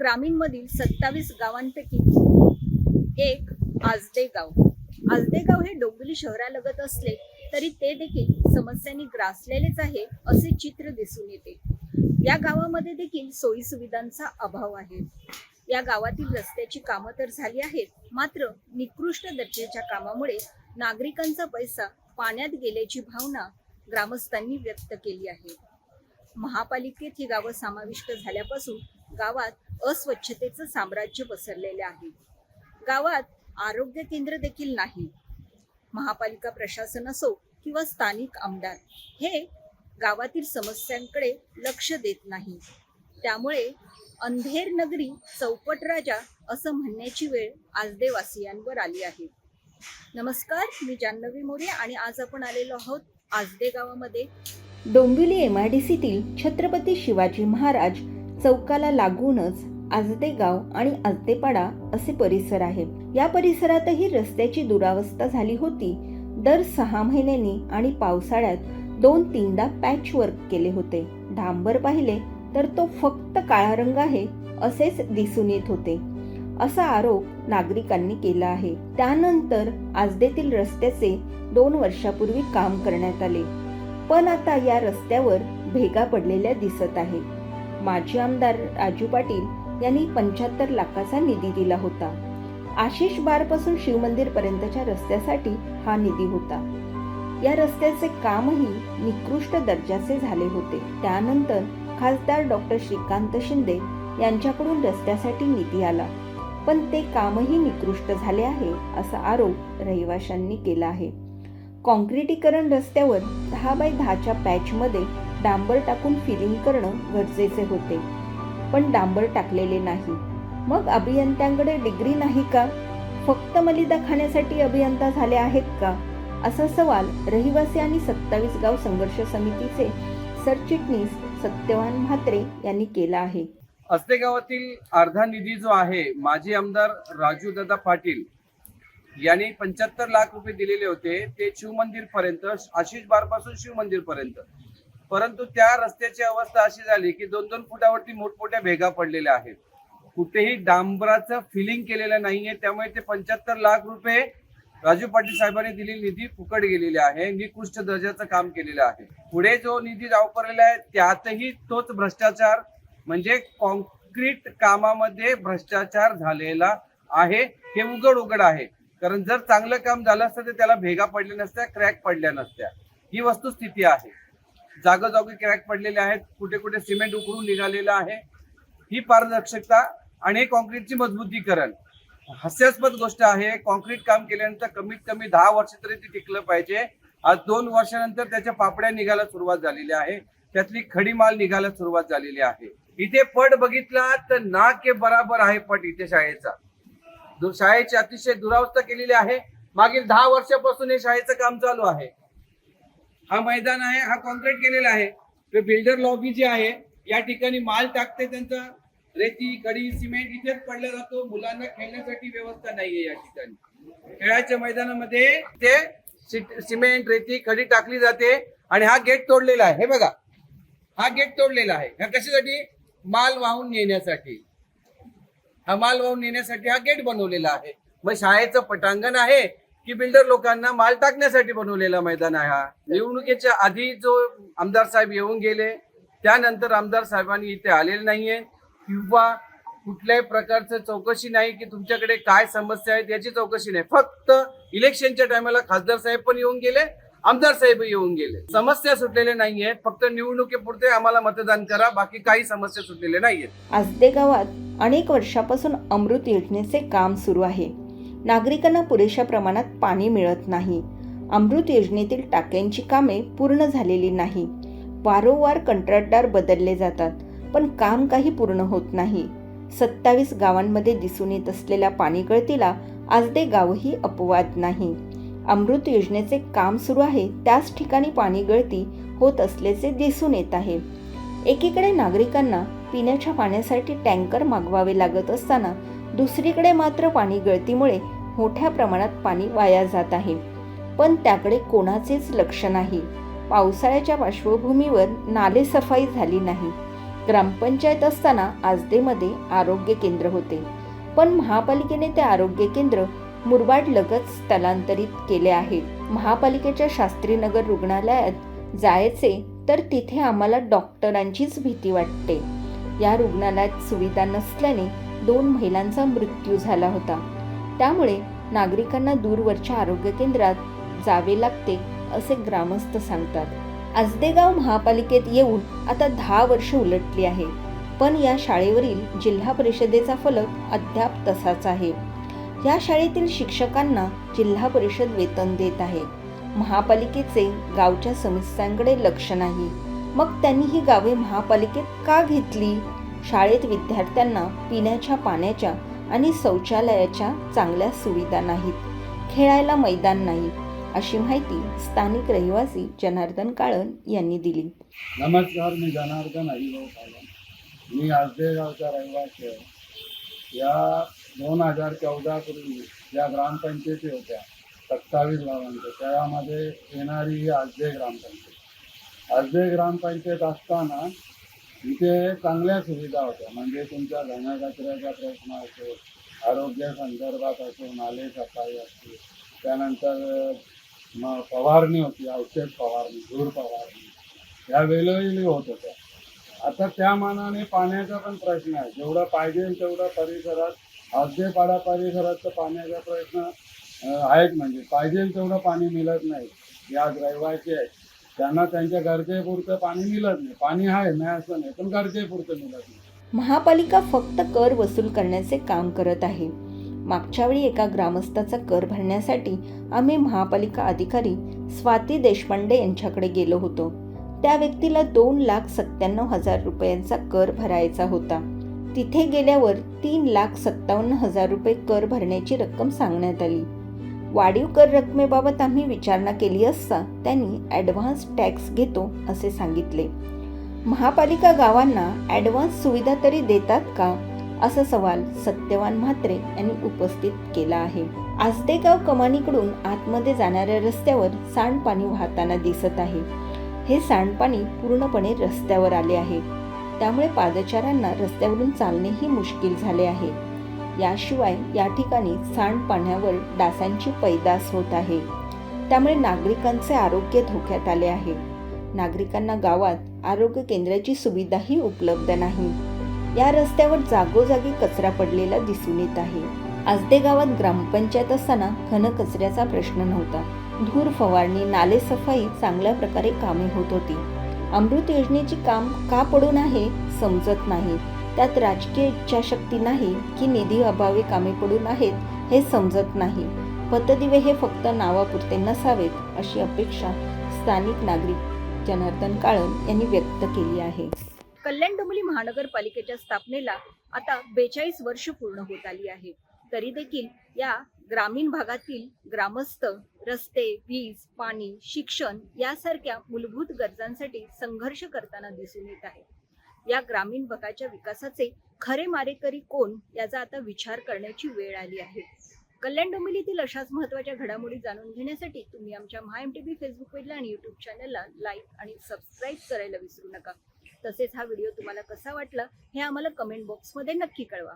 ग्रामीणमधील 27 गावांपैकी एक आजदे गाव. आजदे गाव हे डोंबिवली शहरालगत असले तरी ते देखील समस्यांनी ग्रासलेलेच आहे असे चित्र दिसून येते. या गावामध्ये देखील सोयी सुविधांचा अभाव आहे. या गावातील रस्त्याची कामं तर झाली आहेत, मात्र निकृष्ट दर्जाच्या कामामुळे नागरिकांचा पैसा पाण्यात गेल्याची भावना ग्रामस्थांनी व्यक्त केली आहे. महापालिकेत ही गावं समाविष्ट झाल्यापासून गावात अस्वच्छतेचं साम्राज्य पसरलेले आहे. गावात आरोग्य केंद्र देखील नाही. महापालिका प्रशासन असो किंवा स्थानिक आमदार हे गावातील समस्यांकडे लक्ष देत नाही. त्यामुळे अंधेर नगरी चौपट राजा असं म्हणण्याची वेळ आजदेवासियांवर आली आहे. नमस्कार, मी जान्हवी मोरे आणि आज आपण आलेलो आहोत आजदे गावामध्ये. डोंबिवली MIDCतील छत्रपती शिवाजी महाराज चौकाला लागूनच आजदे गाव आणि आजदेपाडा असे परिसर आहे. या परिसरातही रस्त्याची दुरावस्था झाली होती. दर 6 महिन्यांनी आणि पावसाळ्यात 2-3दा पॅच वर्क केले होते. डांबर पाहिले तर तो फक्त काळा रंग आहे असेच दिसून येत होते, असा आरोप नागरिकांनी केला आहे. त्यानंतर आजदेतील रस्त्याचे 2 वर्षापूर्वी काम करण्यात आले, पण आता या रस्त्यावर भेगा पडलेल्या दिसत आहे. माजी आमदार राजू पाटील यांनी 75 लाखाचा निधी दिला होता. आशिष बारपासून शिवमंदिर पर्यंतच्या रस्त्यासाठी हा निधी होता. या रस्त्याचे कामही निकृष्ट दर्जाचे झाले होते. त्यानंतर खासदार डॉक्टर श्रीकांत शिंदे यांच्याकडून रस्त्यासाठी निधी आला, पण ते कामही निकृष्ट झाले आहे असा आरोप रहिवाशांनी केला आहे. काँक्रिटीकरण रस्त्यावर 10x10च्या पॅचमध्ये डांबर टाकून फिलिंग करणं गरजेचे होते, पण डांबर टाकलेले नाही. मग अभियंत्यांकडे डिग्री नाही का? फक्त मलिदा खाण्यासाठी अभियंता झाले आहेत का? असा सवाल रहिवासी आणि 27 गाव संघर्ष समितीचे सरचिटणीस सत्यवान म्हात्रे यांनी केला आहे. आजदे गावातील अर्धा निधी जो आहे, माजी आमदार राजू दादा पाटील यांनी 75 लाख रुपये दिलेले होते. ते शिवमंदिर पर्यंत, आशिष बार पासून शिवमंदिर पर्यंत. परंतु त्या रस्त्याची अवस्था अशी झाली की 2-2 फुटावरती मोठमोठ्या भेगा पडलेल्या आहेत. कुठेही डांबराचं फिलिंग केलेलं नाहीये. त्यामुळे ते 75 लाख रुपये राजू पाटील साहेबांनी दिलेली निधी फुकट गेलेली आहे. निकृष्ट दर्जाचं काम केलेलं आहे. पुढे जो निधी वापरलेला आहे त्यातही तोच भ्रष्टाचार, म्हणजे कॉन्क्रीट कामामध्ये भ्रष्टाचार झालेला आहे. हे उघड आहे. कारण जर चांगलं काम झालं असतं तर त्याला भेगा पडल्या नसत्या, क्रॅक पडल्या नसत्या. ही वस्तुस्थिती आहे. जागोजागी क्रॅक पडलेले आहेत, कुठे कुठे सिमेंट उकळून निघालेलं आहे. ही पारदर्शकता आणि कॉन्क्रीटची मजबूतीकरण हास्यास्पद गोष्ट आहे. कॉन्क्रीट काम केल्यानंतर कमीत कमी 10 वर्ष तरी ते टिकलं पाहिजे. आज 2 वर्षानंतर त्याच्या पापड्या निघायला सुरुवात झालेली आहे. त्यातली खडी माल निघायला सुरुवात झालेली आहे. इथे पट बघितला तर ना के बराबर आहे पट इथे शाळेचा. शाळेची अतिशय दुरावस्था केलेली आहे. मागील 10 वर्षापासून हे शाळेचं काम चालू आहे. हा मैदान आहे, हा कॉन्क्रीट केलेला आहे. बिल्डर लॉबी जी आहे या ठिकाणी माल टाकते, त्यांचा रेती खडी सिमेंट इथेच पडला जातो. मुलांना खेळण्यासाठी व्यवस्था नाहीये या ठिकाणी. खेळाच्या मैदानामध्ये ते सिमेंट रेती खडी टाकली जाते आणि हा गेट तोडलेला आहे. हे बघा, हा गेट तोडलेला आहे. ह्या कशासाठी? माल वाहून नेण्यासाठी. हा माल वाहून नेण्यासाठी हा गेट बनवलेला आहे. मग शाळेचं पटांगण आहे की बिल्डर लोकांना माल टाकण्यासाठी बनवलेला मैदान आहे? हा निवडणुकीच्या आधी जो आमदार साहेब येऊन गेले, त्यानंतर आमदार साहेबांनी इथे आलेले नाहीये किंवा कुठल्याही प्रकारचं चौकशी नाही की तुमच्याकडे काय समस्या आहेत याची चौकशी नाही. फक्त इलेक्शनच्या टायमाला खासदार साहेब पण येऊन गेले, आमदार साहेब येऊन गेले. समस्या सुटलेल्या नाहीयेत. फक्त निवडणुकीपुरते आम्हाला मतदान करा, बाकी काही समस्या सुटलेल्या नाहीयेत. आजदे गावात अनेक वर्षापासून अमृत योजनेचे काम सुरू आहे. नागरिकांना पुरेशा प्रमाणात पाणी मिळत नाही. अमृत योजनेतील टाक्यांची कामे पूर्ण झालेली नाही. वारंवार कंत्राटदार बदलले जातात, पण काम काही पूर्ण होत नाही. 27 गावांमध्ये दिसून येत असलेल्या पाणी गळतीला आजदे गावही अपवाद नाही. अमृत योजनेचे काम सुरू आहे त्याच ठिकाणी पाणी गळती होत असल्याचे दिसून येत आहे. एकीकडे नागरिकांना पिण्याच्या पाण्यासाठी टँकर मागवावे लागत असताना दुसरीकडे मात्र पाणी गळतीमुळे मोठ्या प्रमाणात पाणी वाया जात आहे, पण त्याकडे कोणाचेच लक्ष नाही. पावसाळ्याच्या पार्श्वभूमीवर नाले सफाई झाली नाही. ग्रामपंचायत असताना आजदेमध्ये आरोग्य केंद्र होते, पण महापालिकेने ते आरोग्य केंद्र मुरबाड लगत स्थलांतरित केले आहे. महापालिकेच्या शास्त्रीनगर रुग्णालयात जायचे तर तिथे आम्हाला डॉक्टरांचीच भीती वाटते. या रुग्णालयात सुविधा नसल्याने 2 महिलांचा मृत्यू झाला होता. त्यामुळे नागरिकांना दूरवरच्या आरोग्य केंद्रात जावे लागते असे ग्रामस्थ सांगतात. आजदेगाव महापालिकेत येऊन आता 10 वर्ष उलटली आहे, पण या शाळेवरील जिल्हा परिषदेचा फलक अद्याप तसाच आहे. या शाळेतील शिक्षकांना जिल्हा परिषद वेतन देत आहे. महापालिकेचे गावच्या समस्यांकडे लक्ष नाही. मग त्यांनी ही गावे महापालिकेत का घेतली? शाळेत विद्यार्थ्यांना पिण्याच्या पाण्याच्या आणि शौचालयाच्या चांगल्या सुविधा नाहीत, खेळायला मैदान नाही, अशी माहिती स्थानिक रहिवासी जनार्दन काळन यांनी दिली. नमस्कार, मी जनार्दन हरिभाऊ काळन. मी आजदेगावचा रहिवासी आहे. या 2014 पूर्वी ज्या ग्रामपंचायती होत्या 27 गावांच्या, त्यामध्ये येणारी ही आजदे ग्रामपंचायत. आजदे ग्रामपंचायत असताना इथे चांगल्या सुविधा होत्या, म्हणजे तुमच्या घनकचऱ्याचा प्रश्न असो, आरोग्य संदर्भात असो, नाले सफाई असते, त्यानंतर मग फवारणी होती, औषध फवारणी, धूर फवारणी, या वेळोवेळी होत होत्या. आता त्या मानाने पाण्याचा पण प्रश्न आहे. जेवढं पाहिजे तेवढं परिसरात आजदेपाडा परिसरात तर पाण्याचा प्रश्न आहेत, म्हणजे पाहिजे तेवढं पाणी मिळत नाही. या रहिवासी आहेत त्यांना त्यांच्या गरजेपुरतं पाणी मिळत नाही. पाणी आहे नाही असं नाही, पण गरजेपुरतं मिळत नाही. महापालिका फक्त कर वसूल करण्याचे काम करत आहे. मागच्या वेळी एका ग्रामस्थाचा कर भरण्यासाठी आम्ही महापालिका अधिकारी स्वाती देशपांडे यांच्याकडे गेलो होतो. त्या व्यक्तीला 2,97,000 रुपयांचा कर भरायचा होता. तिथे गेल्यावर 3,57,000 रुपये कर भरण्याची रक्कम सांगण्यात आली. वाढीव कर रकमेबाबत आम्ही विचारणा केली असता त्यांनी ॲडव्हान्स टॅक्स घेतो असे सांगितले. महापालिका गावांना ॲडव्हान्स सुविधा तरी देतात का, असा सवाल सत्यवान म्हात्रे यांनी उपस्थित केला आहे. आजदेगाव कमानीकडून आतमध्ये जाणाऱ्या रस्त्यावर सांडपाणी वाहताना दिसत आहे. हे सांडपाणी पूर्णपणे रस्त्यावर आले आहे, त्यामुळे पादचाऱ्यांना रस्त्यावरून चालणेही मुश्किल झाले आहे. याशिवाय या ठिकाणी सांडपाण्यावर डासांची पैदास होत आहे, त्यामुळे नागरिकांचे आरोग्य धोक्यात आले आहे. नागरिकांना गावात आरोग्य केंद्राची सुविधाही उपलब्ध नाही. या रस्त्यावर जागोजागी कचरा पडलेला दिसून येत आहे. आजदे गावात ग्रामपंचायत असताना घनकचऱ्याचा प्रश्न नव्हता. धूर फवारणी, नाले सफाई चांगल्या प्रकारे कामे होत होती. अमृत योजनेची काम का पडून आहे समजत नाही. त्यात राजकीय इच्छाशक्ती नाही की निधी अभावी कामे पडून आहेत हे समजत नाही. पतदिवे हे फक्त नावापुरते नसावेत अशी अपेक्षा स्थानिक नागरिक जनार्दन काळन यांनी व्यक्त केली आहे. कल्याण डोंबिवली महानगरपालिकेच्या स्थापनेला आता 42 वर्ष पूर्ण होत आली आहे. तरी देखील या ग्रामीण भागातील ग्रामस्थ रस्ते, वीज, पाणी, शिक्षण यासारख्या मूलभूत गरजांसाठी संघर्ष करताना दिसून येत आहे. या ग्रामीण भागाच्या विकासाचे खरे मारेकरी कोण याचा आता विचार करण्याची वेळ आली आहे. कल्याण डोंबिवलीतील अशाच महत्त्वाच्या घडामोडी जाणून घेण्यासाठी तुम्ही आमच्या MyMTV फेसबुक पेजला आणि यूट्यूब चॅनलला लाईक आणि सबस्क्राईब करायला विसरू नका. तसेच हा व्हिडिओ तुम्हाला कसा वाटला हे आम्हाला कमेंट बॉक्समध्ये नक्की कळवा.